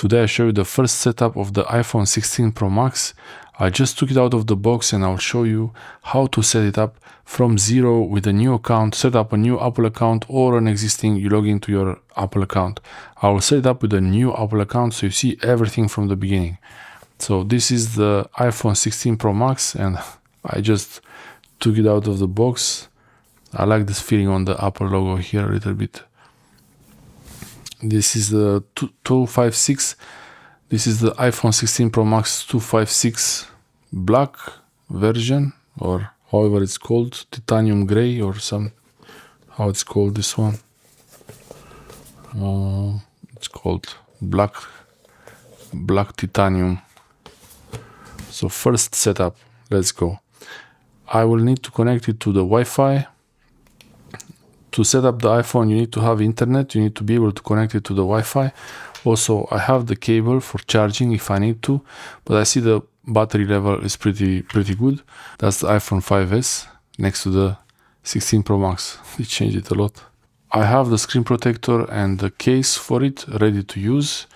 Today I show you the first setup of the iPhone 16 Pro Max. I just took it out of the box and I'll show you how to set it up from zero with a new account, set up a new Apple account or an existing, you log into your Apple account. I will set it up with a new Apple account so you see everything from the beginning. So this is the iPhone 16 Pro Max and I just took it out of the box. I like this feeling on the Apple logo here a little bit. This is the 256. This is the iPhone 16 Pro Max 256 black version, or however it's called, titanium gray or some, how it's called this one. It's called black titanium. So first setup, let's go. I will need to connect it to the Wi-Fi. To set up the iPhone, you need to have internet. You need to be able to connect it to the Wi-Fi. Also, I have the cable for charging if I need to, but I see the battery level is pretty good. That's the iPhone 5S next to the 16 Pro Max. They changed it a lot. I have the screen protector and the case for it ready to use,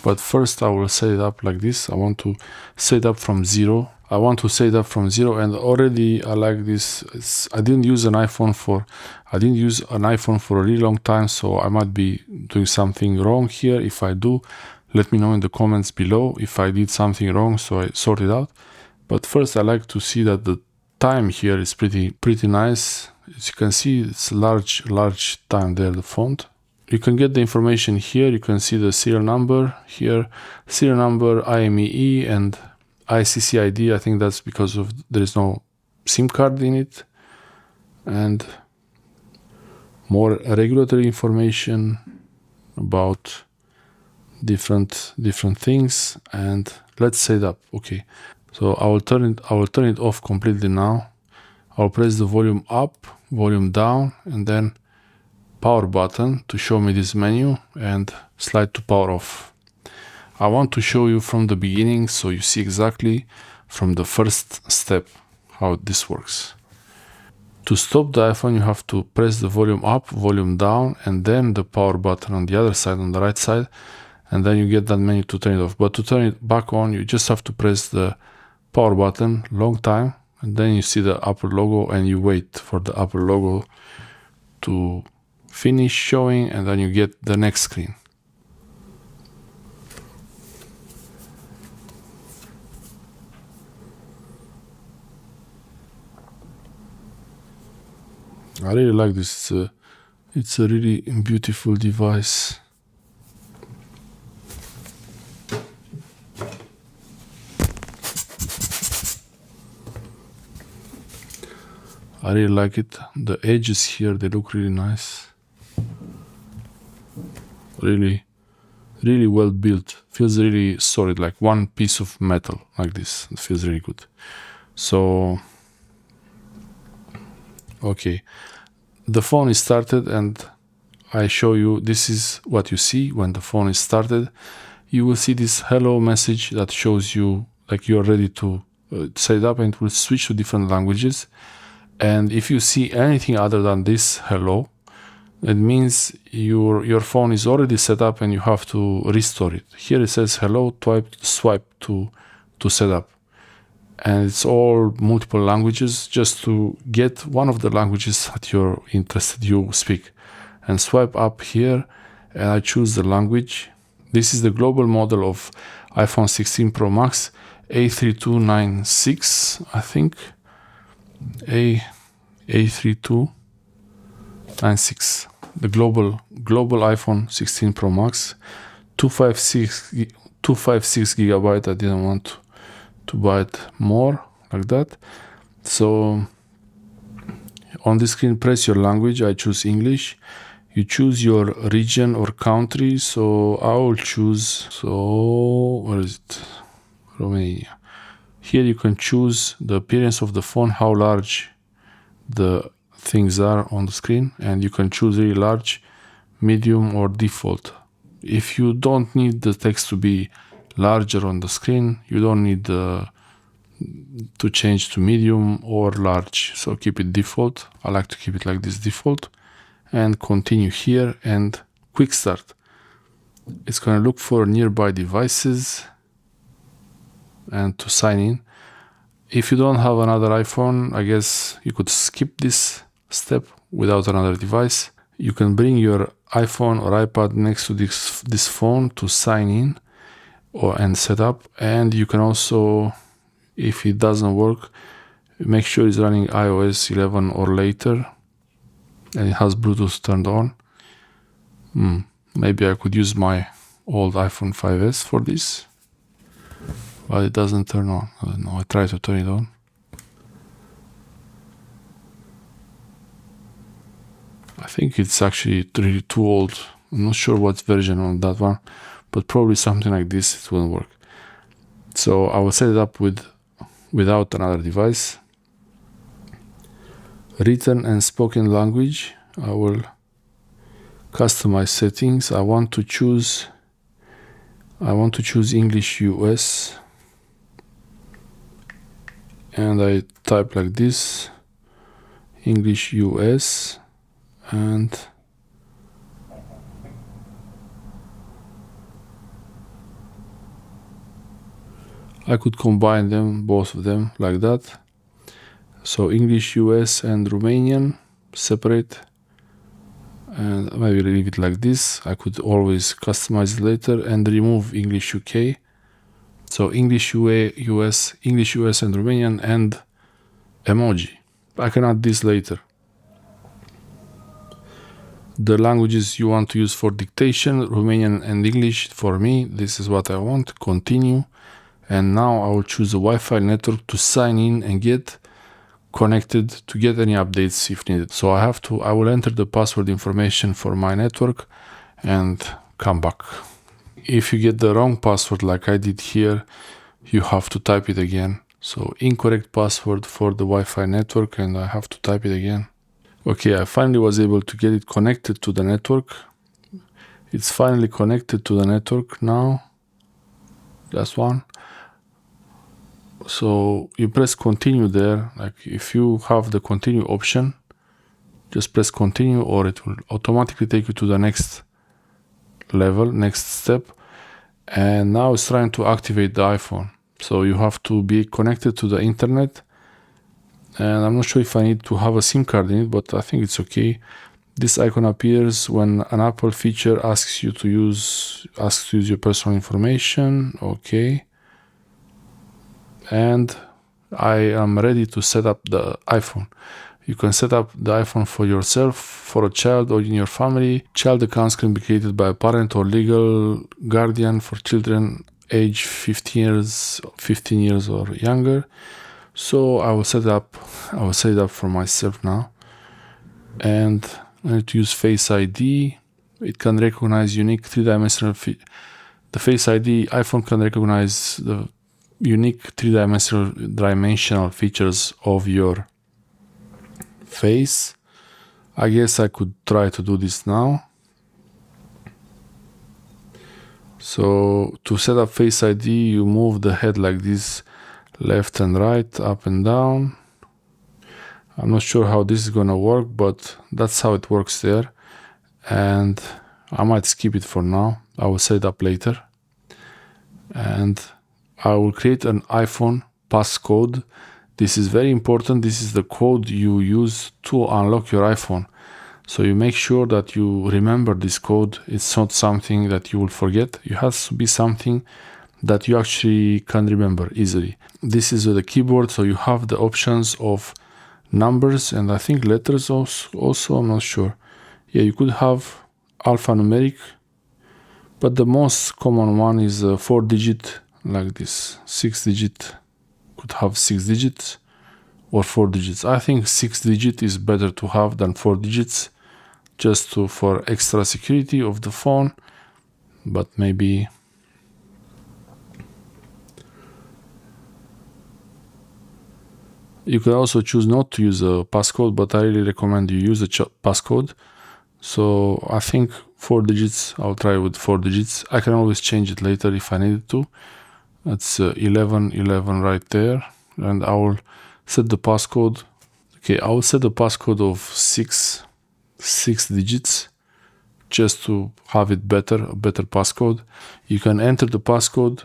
but first I will set it up like this. I want to set it up from zero. And already I like this. I didn't use an iPhone for a really long time, so I might be doing something wrong here. If I do, let me know in the comments below if I did something wrong so I sort it out. But first I like to see that the time here is pretty nice. As you can see, it's large time there, the font. You can get the information here. You can see the serial number here, serial number, IMEI and ICCID. I think that's because of there is no SIM card in it, and more regulatory information about different things. And let's set it up. Okay, so I will turn it off completely now. I'll press the volume up, volume down, and then power button to show me this menu, and slide to power off. I want to show you from the beginning so you see exactly from the first step how this works. To stop the iPhone, you have to press the volume up, volume down, and then the power button on the other side, on the right side, and then you get that menu to turn it off. But to turn it back on, you just have to press the power button long time, and then you see the Apple logo and you wait for the Apple logo to finish showing, and then you get the next screen. I really like this. It's a really beautiful device. I really like it. The edges here, they look really nice. Really well built. Feels really solid, like one piece of metal like this. It feels really good. So, okay. The phone is started and I show you, this is what you see when the phone is started. You will see this hello message that shows you like you're ready to set it up, and it will switch to different languages. And if you see anything other than this hello, it means your phone is already set up and you have to restore it. Here it says hello, swipe to set up. And it's all multiple languages, just to get one of the languages that you're interested you speak. And swipe up here and I choose the language. This is the global model of iPhone 16 Pro Max A3296, I think. A3296. The global iPhone 16 Pro Max. 256 gigabyte. I didn't want to buy it more like that. So on the screen, press your language. I choose English. You choose your region or country. So I will choose, where is it? Romania. Here you can choose the appearance of the phone, how large the things are on the screen, and you can choose really large, medium or default. If you don't need the text to be larger on the screen, you don't need to change to medium or large, so keep it default. I like to keep it like this, default, and continue here and quick start. It's going to look for nearby devices and to sign in. If you don't have another iPhone, I guess you could skip this step without another device. You can bring your iPhone or iPad next to this phone to sign in and set up. And you can also, if it doesn't work, make sure it's running iOS 11 or later and it has Bluetooth turned on. Maybe I could use my old iPhone 5S for this, but it doesn't turn on. I don't know, I try to turn it on. I think it's actually really too old. I'm not sure what version on that one, but probably something like this, it wouldn't work. So I will set it up without another device. Written and spoken language, I will customize settings. I want to choose English US, and I type like this, English US, and I could combine them, both of them, like that. So English US and Romanian separate, and maybe leave it like this. I could always customize it later and remove English UK. So English US, English US and Romanian, and emoji. I can add this later. The languages you want to use for dictation, Romanian and English. For me, this is what I want. Continue. And now I will choose a Wi-Fi network to sign in and get connected to get any updates if needed. So I will enter the password information for my network and come back. If you get the wrong password like I did here, you have to type it again. So incorrect password for the Wi-Fi network, and I have to type it again. Okay, I finally was able to get it connected to the network. It's finally connected to the network now. That's one. So you press continue there. Like if you have the continue option, just press continue, or it will automatically take you to the next level, next step. And now it's trying to activate the iPhone. So you have to be connected to the internet. And I'm not sure if I need to have a SIM card in it, but I think it's okay. This icon appears when an Apple feature asks you to use your personal information. Okay. And I am ready to set up the iPhone. You can set up the iPhone for yourself, for a child, or in your family. Child accounts can be created by a parent or legal guardian for children age 15 years or younger. So I will set it up for myself now. And I need to use Face ID. It can recognize unique three-dimensional the Face ID iPhone can recognize the unique three-dimensional features of your face. I guess I could try to do this now. So to set up Face ID, you move the head like this, left and right, up and down. I'm not sure how this is gonna work, but that's how it works there. And I might skip it for now. I will set it up later. And I will create an iPhone passcode. This is very important. This is the code you use to unlock your iPhone. So you make sure that you remember this code. It's not something that you will forget. It has to be something that you actually can remember easily. This is the keyboard, so you have the options of numbers and I think letters also, I'm not sure. Yeah, you could have alphanumeric, but the most common one is a 4-digit, like this. 6-digit, could have 6 digits or 4 digits. I think 6-digit is better to have than 4 digits, just for extra security of the phone, but maybe you can also choose not to use a passcode, but I really recommend you use a passcode. So I think 4 digits, I'll try with 4 digits. I can always change it later if I needed to. That's 1111 right there. And I will set the passcode. Okay, I will set the passcode of six digits just to have it better, a better passcode. You can enter the passcode.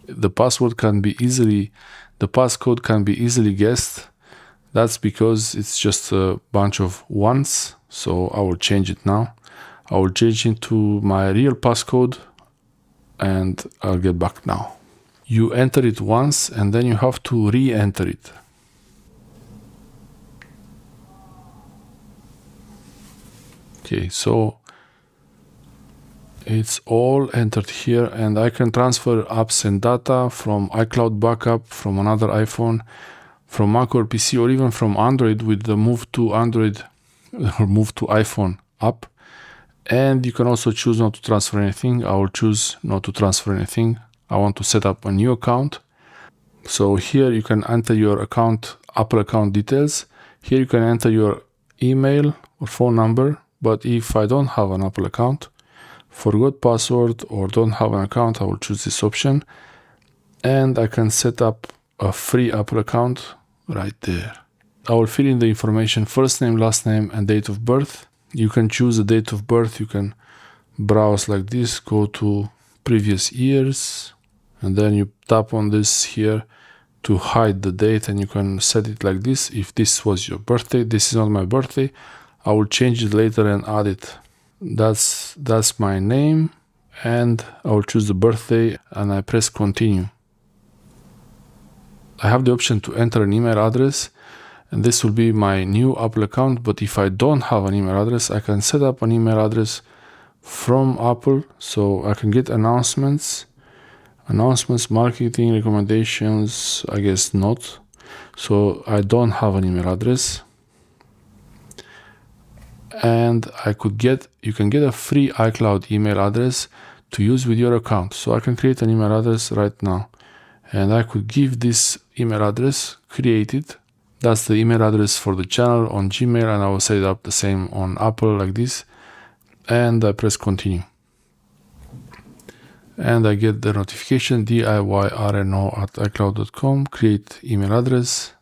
The passcode can be easily guessed. That's because it's just a bunch of ones. So I will change it now. I will change it to my real passcode and I'll get back now. You enter it once and then you have to re-enter it. Okay, so it's all entered here and I can transfer apps and data from iCloud backup, from another iPhone, from Mac or PC, or even from Android with the Move to Android or Move to iPhone app. And you can also choose not to transfer anything. I will choose not to transfer anything. I want to set up a new account. So here you can enter your account, Apple account details. Here you can enter your email or phone number. But if I don't have an Apple account, forgot password or don't have an account, I will choose this option. And I can set up a free Apple account right there. I will fill in the information, first name, last name, and date of birth. You can choose a date of birth. You can browse like this, go to previous years, and then you tap on this here to hide the date, and you can set it like this. If this was your birthday, this is not my birthday, I will change it later and add it. That's my name, and I will choose the birthday and I press continue. I have the option to enter an email address, and this will be my new Apple account. But if I don't have an email address, I can set up an email address from Apple, so I can get announcements, marketing, recommendations. I guess not. So I don't have an email address, and you can get a free iCloud email address to use with your account. So I can create an email address right now, and I could give this email address, create it. That's the email address for the channel on Gmail, and I will set it up the same on Apple like this. And I press continue. And I get the notification, DIYRNO@icloud.com, create email address.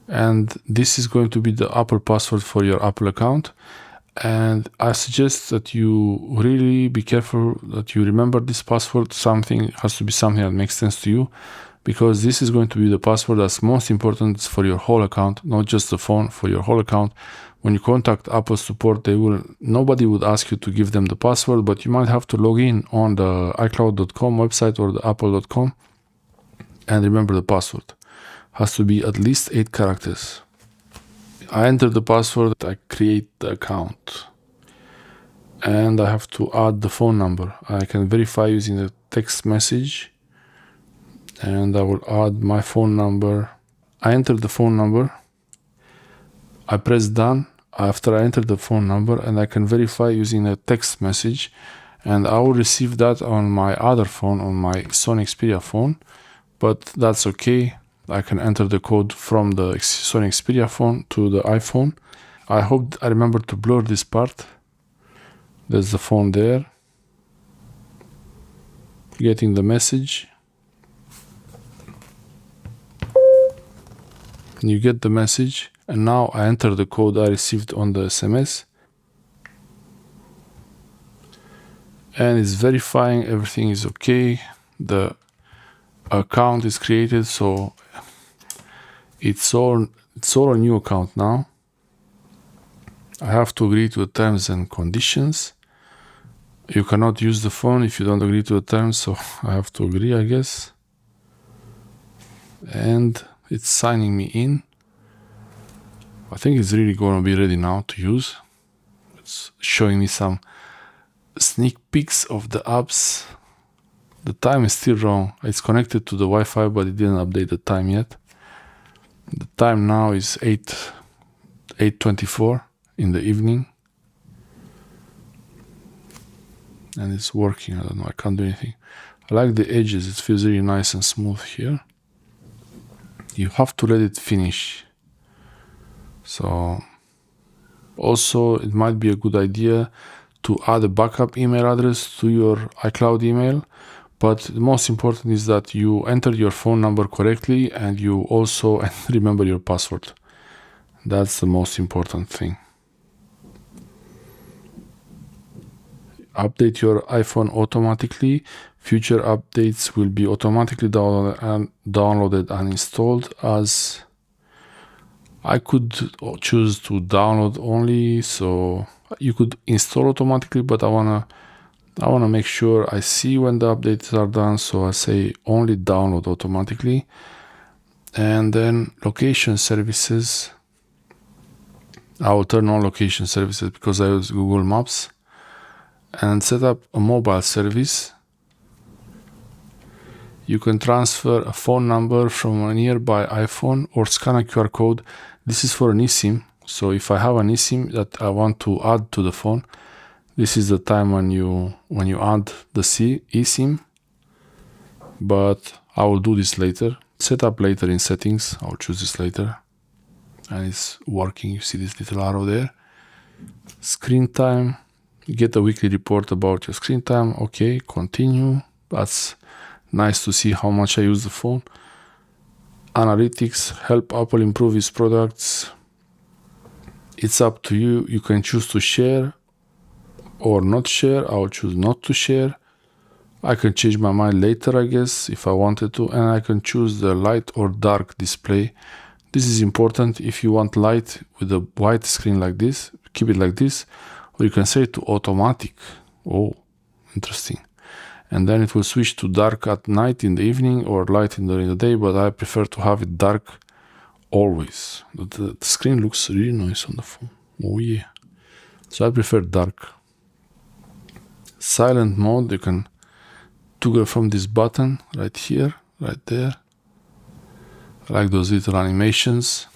And this is going to be the Apple password for your Apple account. And I suggest that you really be careful that you remember this password. Something has to be something that makes sense to you, because this is going to be the password that's most important for your whole account, not just the phone, for your whole account. When you contact Apple support, nobody would ask you to give them the password, but you might have to log in on the iCloud.com website or the Apple.com and remember the password. Has to be at least 8 characters. I enter the password, I create the account, and I have to add the phone number. I can verify using the text message, and I will add my phone number. I enter the phone number, I press done after I enter the phone number, and I can verify using a text message, and I will receive that on my other phone, on my Sony Xperia phone, but that's okay. I can enter the code from the Sony Xperia phone to the iPhone. I hope I remember to blur this part. There's the phone there. Getting the message. You get the message, and now I enter the code I received on the SMS. And it's verifying everything is okay. The account is created, so it's all a new account now. I have to agree to the terms and conditions. You cannot use the phone if you don't agree to the terms, so I have to agree, I guess. And it's signing me in. I think it's really going to be ready now to use. It's showing me some sneak peeks of the apps. The time is still wrong. It's connected to the Wi-Fi, but it didn't update the time yet. The time now is 8:24 in the evening. And it's working. I don't know, I can't do anything. I like the edges. It feels really nice and smooth here. You have to let it finish. So also it might be a good idea to add a backup email address to your iCloud email. But the most important is that you enter your phone number correctly and you also remember your password. That's the most important thing. Update your iPhone automatically. Future updates will be automatically downloaded and installed. As I could choose to download only, so you could install automatically, but I wanna make sure I see when the updates are done, so I say only download automatically. And then location services, I will turn on location services because I use Google Maps, and set up a mobile service. You can transfer a phone number from a nearby iPhone or scan a QR code. This is for an eSIM. So if I have an eSIM that I want to add to the phone, this is the time when you add the eSIM. But I will do this later. Set up later in settings. I'll choose this later. And it's working. You see this little arrow there. Screen time. Get a weekly report about your screen time. Okay, continue. That's nice to see how much I use the phone. Analytics, help Apple improve its products. It's up to you. You can choose to share or not share. I'll choose not to share. I can change my mind later, I guess, if I wanted to. And I can choose the light or dark display. This is important. If you want light with a white screen like this, keep it like this. Or you can set it to automatic. Oh, interesting. And then it will switch to dark at night in the evening or light during the day, but I prefer to have it dark always. The screen looks really nice on the phone. Oh yeah. So I prefer dark. Silent mode, you can toggle from this button right here, right there. I like those little animations.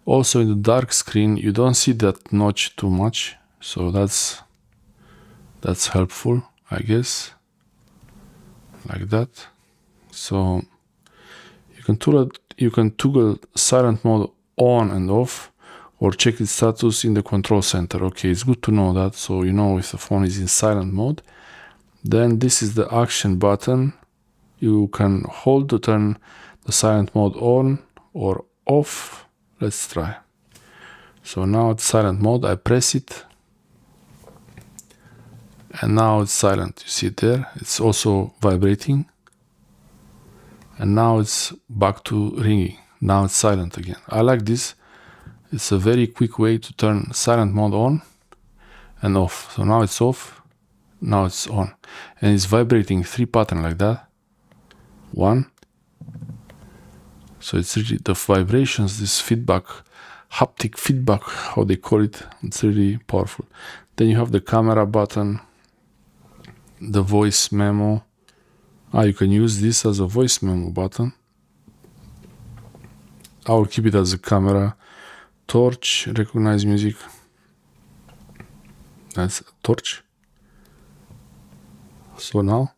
Also in the dark screen, you don't see that notch too much. So that's helpful, I guess. Like that. So you can toggle silent mode on and off, or check its status in the control center. Okay, it's good to know that, so you know if the phone is in silent mode. Then this is the action button. You can hold to turn the silent mode on or off. Let's try. So now it's silent mode. I press it. And now it's silent. You see it there? It's also vibrating. And now it's back to ringing. Now it's silent again. I like this. It's a very quick way to turn silent mode on and off. So now it's off. Now it's on. And it's vibrating 3 patterns like that. 1. So it's really the vibrations, this feedback, haptic feedback, how they call it. It's really powerful. Then you have the camera button, the voice memo. You can use this as a voice memo button. I will keep it as a camera. Torch, recognize music. That's a torch. So now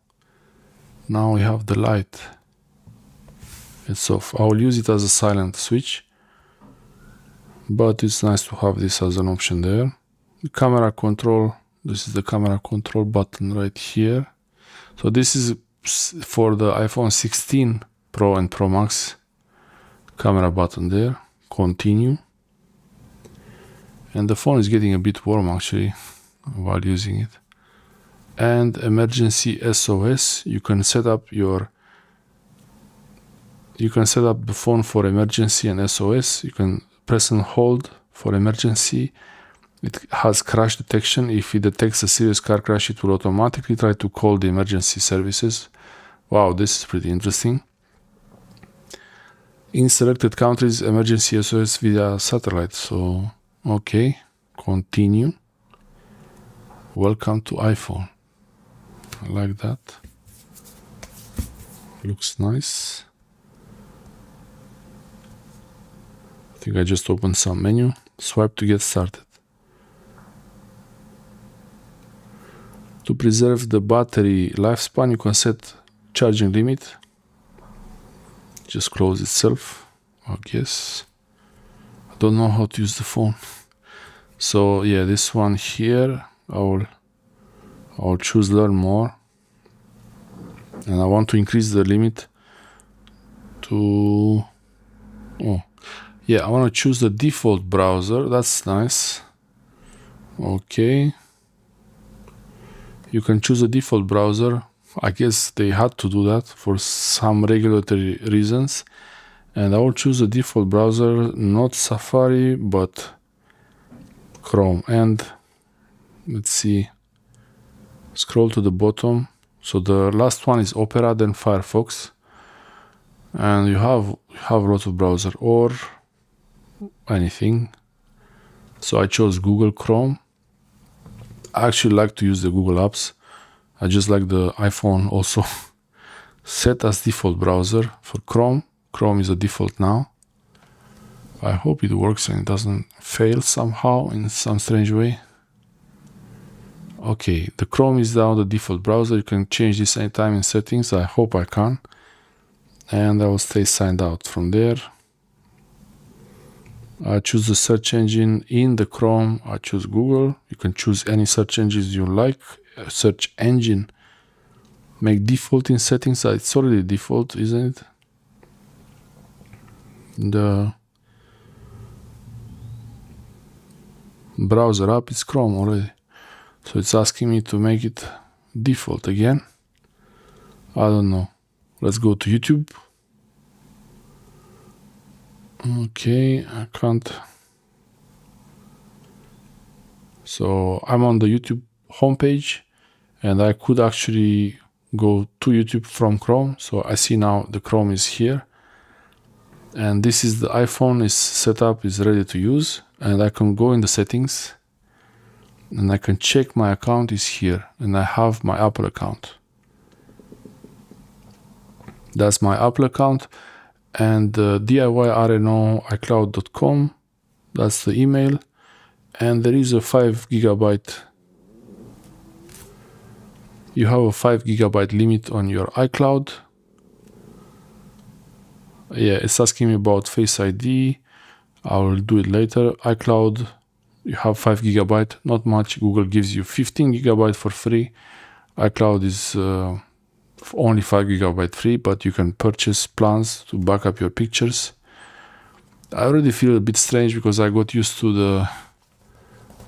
we have the light. It's off. I will use it as a silent switch, but it's nice to have this as an option there. The camera control. This is the camera control button right here. So this is for the iPhone 16 Pro and Pro Max. Camera button there. Continue. And the phone is getting a bit warm actually while using it. And emergency SOS. You can set up the phone for emergency and SOS. You can press and hold for emergency. It has crash detection. If it detects a serious car crash, it will automatically try to call the emergency services. Wow, this is pretty interesting. In selected countries, emergency SOS via satellite. So, okay, continue. Welcome to iPhone. I like that. Looks nice. I think I just opened some menu. Swipe to get started. To preserve the battery lifespan, you can set charging limit. Just close itself, I guess. I don't know how to use the phone. So yeah, this one here, I'll choose learn more. And I want to increase the limit to Yeah, I want to choose the default browser. That's nice. Okay. You can choose a default browser. I guess they had to do that for some regulatory reasons. And I will choose a default browser, not Safari, but Chrome. And let's see, scroll to the bottom. So the last one is Opera, then Firefox. And you have a lot of browser or anything. So I chose Google Chrome. I actually like to use the Google apps. I just like the iPhone also. Set as default browser for Chrome. Chrome is a default now. I hope it works and it doesn't fail somehow in some strange way. Okay, the Chrome is now the default browser. You can change this anytime in settings. I hope I can. And I will stay signed out from there. I choose the search engine in the Chrome. I choose Google. You can choose any search engines you like. Search engine. Make default in settings. It's already default, isn't it? The browser app is Chrome already. So it's asking me to make it default again. I don't know. Let's go to YouTube. Okay, I can't. So I'm on the YouTube homepage and I could actually go to YouTube from Chrome. So I see now the Chrome is here. And this is the iPhone is set up, is ready to use. And I can go in the settings and I can check my account is here. And I have my Apple account. That's my Apple account. And DIY iCloud.com, that's the email. And there is a 5 gigabyte. You have a 5 gigabyte limit on your iCloud. Yeah, it's asking me about Face ID. I will do it later. iCloud, you have 5 gigabyte, not much. Google gives you 15 gigabyte for free. iCloud is only 5 gigabyte free, but you can purchase plans to back up your pictures. I already feel a bit strange because I got used to the...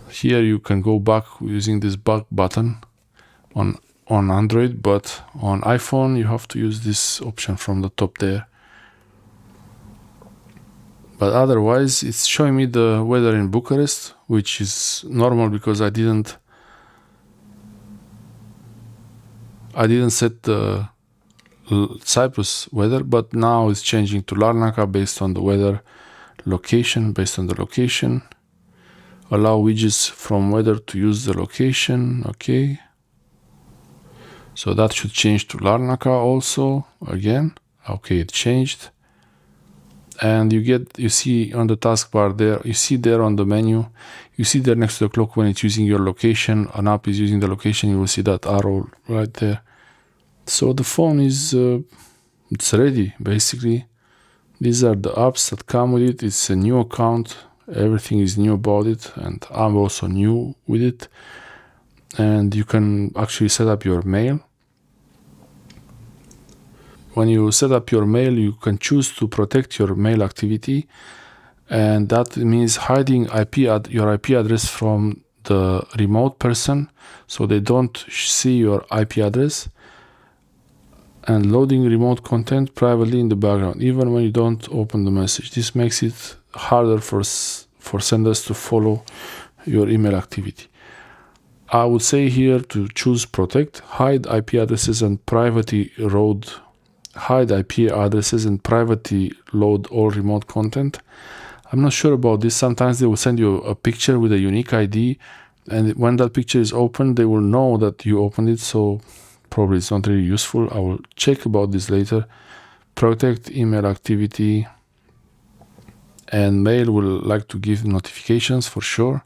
Here you can go back using this back button on Android, but on iPhone you have to use this option from the top there. But otherwise it's showing me the weather in Bucharest, which is normal because I didn't set the Cyprus weather, but now it's changing to Larnaca based on the weather location, Allow widgets from weather to use the location. Okay. So that should change to Larnaca also again. Okay, it changed. And you see on the taskbar there, you see there on the menu, you see there next to the clock when it's using your location, an app is using the location, you will see that arrow right there. So the phone is, it's ready basically. These are the apps that come with it. It's a new account. Everything is new about it. And I'm also new with it. And you can actually set up your mail. When you set up your mail, you can choose to protect your mail activity. And that means hiding your IP address from the remote person, so they don't see your IP address. And loading remote content privately in the background, even when you don't open the message. This makes it harder for senders to follow your email activity. I would say here to choose protect, hide IP addresses and privately load all remote content. I'm not sure about this. Sometimes they will send you a picture with a unique ID, and when that picture is opened, they will know that you opened it, so probably it's not really useful. I will check about this later. Protect email activity, and mail will like to give notifications for sure.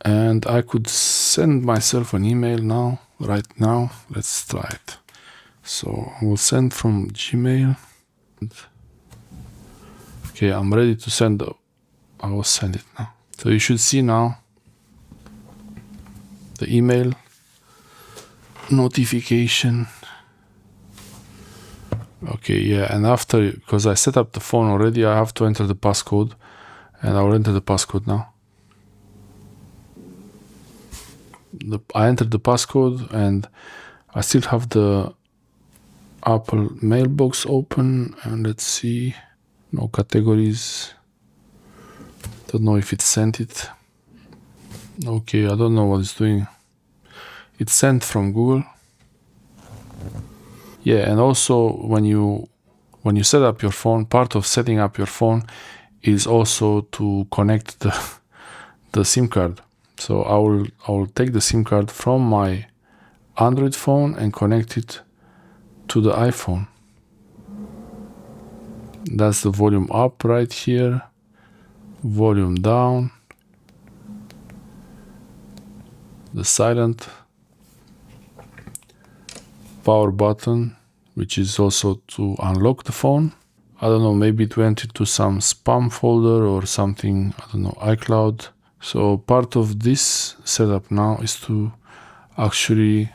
And I could send myself an email now, right now. Let's try it. So I will send from Gmail. Okay, I'm ready to send. I will send it now. So you should see now the email notification. Okay, yeah, and after, because I set up the phone already, I have to enter the passcode, and I will enter the passcode now. I entered the passcode, and I still have the Apple mailbox open, and let's see, no categories. Don't know if it sent it. Okay, I don't know what it's doing. It's sent from Google. Yeah, and also when you set up your phone, part of setting up your phone is also to connect the SIM card. So I will take the SIM card from my Android phone and connect it to the iPhone. That's the volume up right here, volume down, the silent, power button, which is also to unlock the phone. I don't know, maybe it went into some spam folder or something, I don't know, iCloud. So part of this setup now is to actually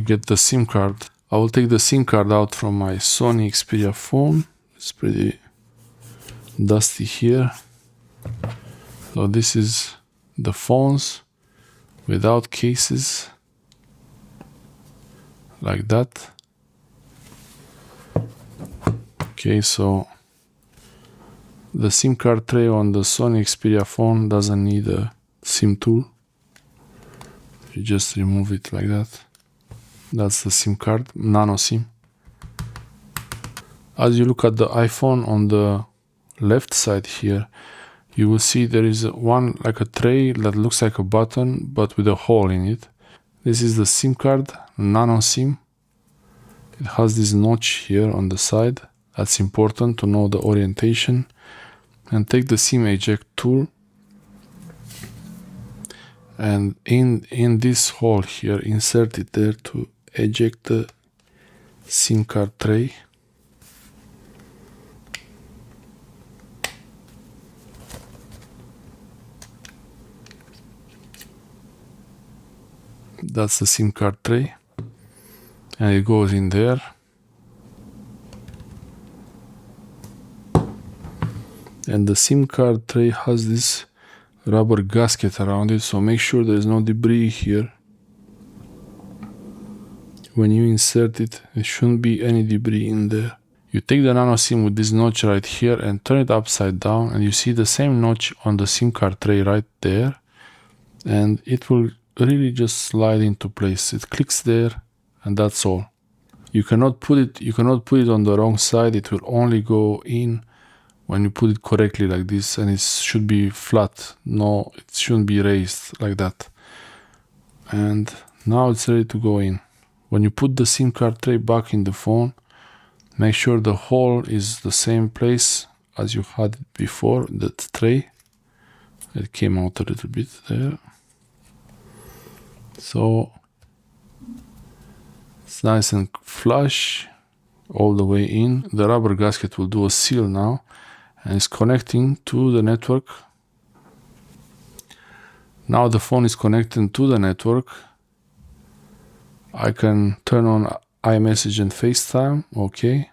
get the SIM card. I will take the SIM card out from my Sony Xperia phone. It's pretty dusty here. So this is the phones without cases, like that. Okay, so the SIM card tray on the Sony Xperia phone doesn't need a SIM tool. You just remove it like that. That's the SIM card, nano SIM. As you look at the iPhone on the left side here, you will see there is one like a tray that looks like a button but with a hole in it. This is the SIM card, nano SIM. It has this notch here on the side. That's important to know the orientation. And take the SIM eject tool, and in this hole here, insert it there to eject the SIM card tray. That's the SIM card tray, and it goes in there. And the SIM card tray has this rubber gasket around it, so make sure there is no debris here. When you insert it, there shouldn't be any debris in there. You take the nano SIM with this notch right here and turn it upside down, and you see the same notch on the SIM card tray right there, and it will really just slide into place. It clicks there, and that's all. You cannot put it on the wrong side. It will only go in when you put it correctly like this, and it should be flat. No, it shouldn't be raised like that. And now it's ready to go in. When you put the SIM card tray back in the phone, make sure the hole is the same place as you had it before, that tray. It came out a little bit there. So it's nice and flush all the way in. The rubber gasket will do a seal now, and it's connecting to the network. Now the phone is connected to the network. I can turn on iMessage and FaceTime. Okay.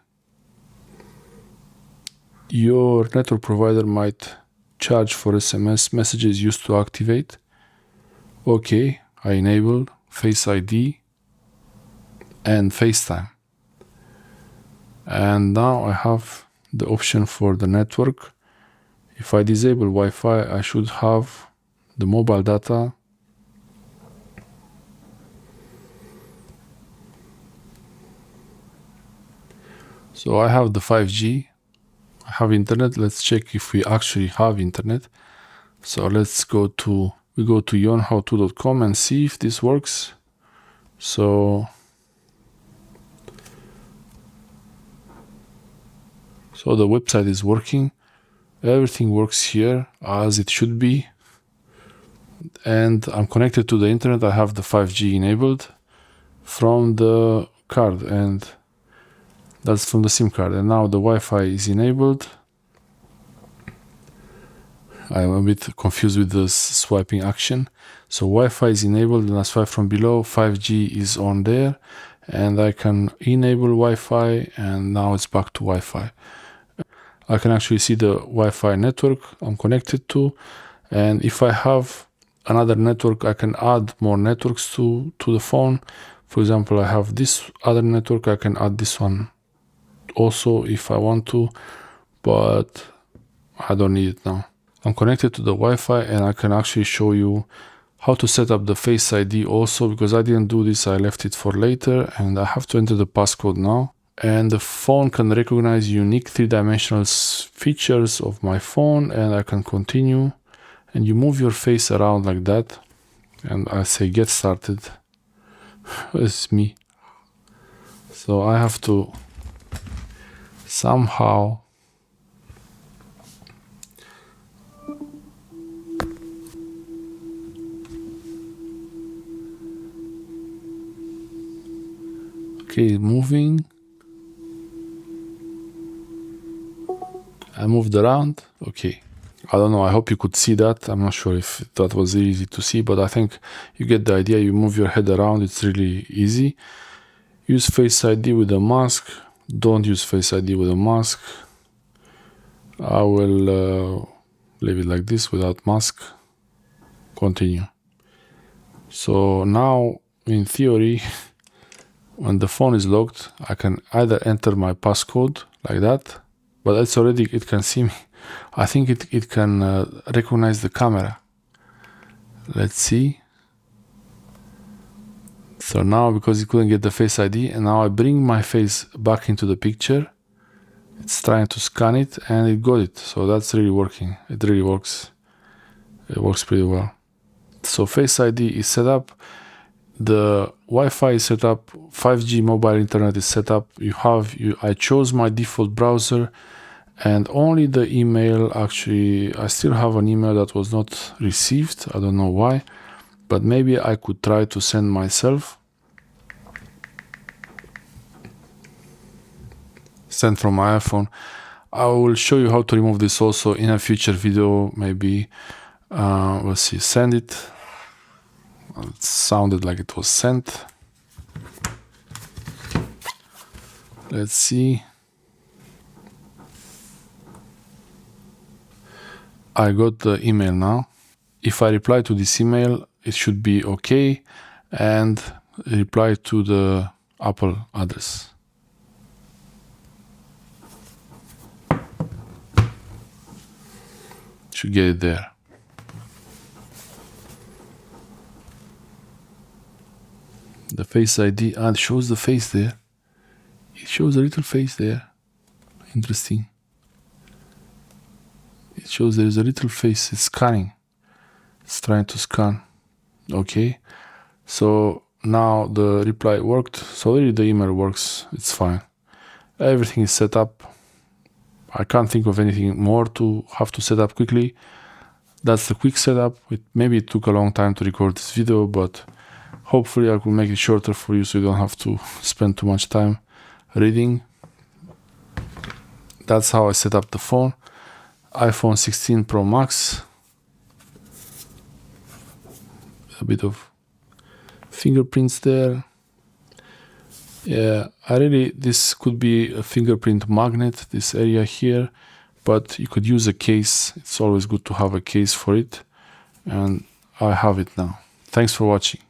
Your network provider might charge for SMS messages used to activate. Okay, I enabled Face ID and FaceTime. And now I have the option for the network. If I disable Wi-Fi, I should have the mobile data. So I have the 5G. I have internet. Let's check if we actually have internet. So let's go to yonhowto.com and see if this works. So the website is working. Everything works here as it should be. And I'm connected to the internet. I have the 5G enabled from the card, and that's from the SIM card. And now the Wi-Fi is enabled. I'm a bit confused with the swiping action. So Wi-Fi is enabled, and I swipe from below. 5G is on there, and I can enable Wi-Fi, and now it's back to Wi-Fi. I can actually see the Wi-Fi network I'm connected to, and if I have another network, I can add more networks to the phone. For example, I have this other network, I can add this one also if I want to, but I don't need it now. I'm connected to the Wi-Fi, and I can actually show you how to set up the Face ID also, because I didn't do this, I left it for later, and I have to enter the passcode now. And the phone can recognize unique three-dimensional features of my phone, and I can continue. And you move your face around like that, and I say get started. It's me. So I have to somehow moving. I moved around. Okay. I don't know. I hope you could see that. I'm not sure if that was easy to see, but I think you get the idea. You move your head around. It's really easy. Use Face ID with a mask. Don't use Face ID with a mask. I will leave it like this without mask. Continue. So now, in theory, when the phone is locked, I can either enter my passcode like that, but it's already, it can see me. I think it can recognize the camera. Let's see. So now, because it couldn't get the Face ID, and now I bring my face back into the picture, it's trying to scan it, and it got it. So that's really working. It really works. It works pretty well. So Face ID is set up. The Wi-Fi is set up. 5G mobile internet is set up. I chose my default browser, and only the email, actually, I still have an email that was not received. I don't know why, but maybe I could try to send myself. Send from my iPhone. I will show you how to remove this also in a future video, maybe. Let's see, send it. It sounded like it was sent. Let's see. I got the email now. If I reply to this email, it should be okay, and reply to the Apple address. Should get it there. The Face ID, and it shows the face there. It shows a little face there. Interesting. It shows there is a little face. It's scanning. It's trying to scan. Okay. So now the reply worked. So already the email works. It's fine. Everything is set up. I can't think of anything more to have to set up quickly. That's the quick setup. Maybe it took a long time to record this video, but hopefully I could make it shorter for you so you don't have to spend too much time reading. That's how I set up the phone. iPhone 16 Pro Max. A bit of fingerprints there. Yeah, this could be a fingerprint magnet, this area here, but you could use a case. It's always good to have a case for it, and I have it now. Thanks for watching.